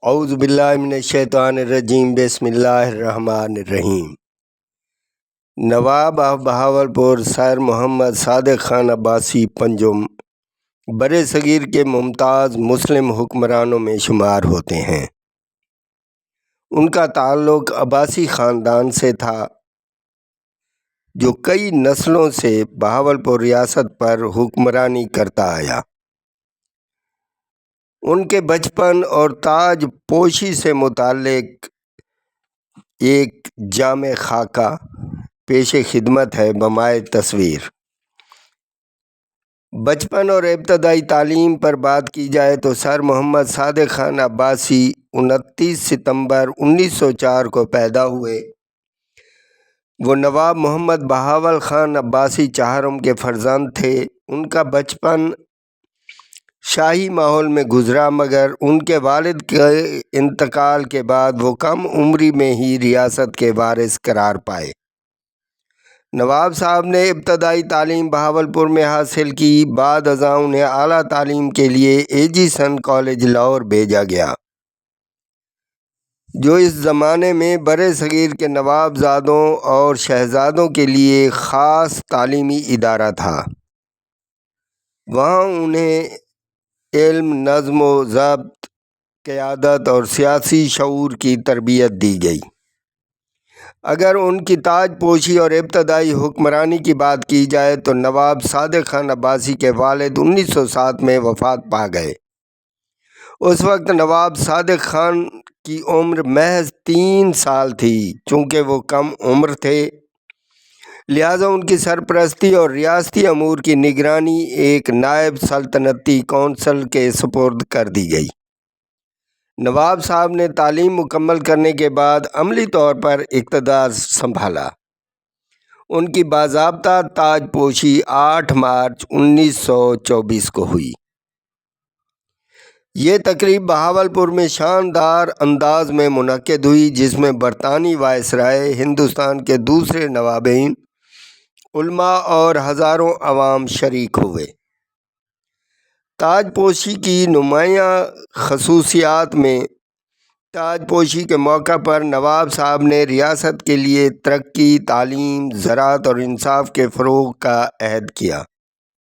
اعوذ باللہ من الشیطان الرجیم بسم اللہ الرحمن الرحیم۔ نواب آف بہاولپور سر محمد صادق خان عباسی پنجم برِ صغیر کے ممتاز مسلم حکمرانوں میں شمار ہوتے ہیں۔ ان کا تعلق عباسی خاندان سے تھا جو کئی نسلوں سے بہاولپور ریاست پر حکمرانی کرتا آیا۔ ان کے بچپن اور تاج پوشی سے متعلق ایک جامع خاکہ پیش خدمت ہے بمائے تصویر۔ بچپن اور ابتدائی تعلیم پر بات کی جائے تو سر محمد صادق خان عباسی 29 ستمبر 1904 کو پیدا ہوئے۔ وہ نواب محمد بہاول خان عباسی چہارم کے فرزند تھے۔ ان کا بچپن شاہی ماحول میں گزرا، مگر ان کے والد کے انتقال کے بعد وہ کم عمری میں ہی ریاست کے وارث قرار پائے۔ نواب صاحب نے ابتدائی تعلیم بہاولپور میں حاصل کی۔ بعد ازاں انہیں اعلیٰ تعلیم کے لیے ایجیسن کالج لاہور بھیجا گیا، جو اس زمانے میں برِ صغیر کے نواب زادوں اور شہزادوں کے لیے خاص تعلیمی ادارہ تھا۔ وہاں انہیں علم، نظم و ضبط، قیادت اور سیاسی شعور کی تربیت دی گئی۔ اگر ان کی تاج پوشی اور ابتدائی حکمرانی کی بات کی جائے تو نواب صادق خان عباسی کے والد 1907 میں وفات پا گئے۔ اس وقت نواب صادق خان کی عمر محض 3 سال تھی۔ چونکہ وہ کم عمر تھے، لہٰذا ان کی سرپرستی اور ریاستی امور کی نگرانی ایک نائب سلطنتی کونسل کے سپرد کر دی گئی۔ نواب صاحب نے تعلیم مکمل کرنے کے بعد عملی طور پر اقتدار سنبھالا۔ ان کی باضابطہ تاج پوشی 8 مارچ 1924 کو ہوئی۔ یہ تقریب بہاولپور میں شاندار انداز میں منعقد ہوئی، جس میں برطانوی وائسرائے، ہندوستان کے دوسرے نوابین، علماء اور ہزاروں عوام شریک ہوئے۔ تاج پوشی کی نمایاں خصوصیات میں تاج پوشی کے موقع پر نواب صاحب نے ریاست کے لیے ترقی، تعلیم، زراعت اور انصاف کے فروغ کا عہد کیا۔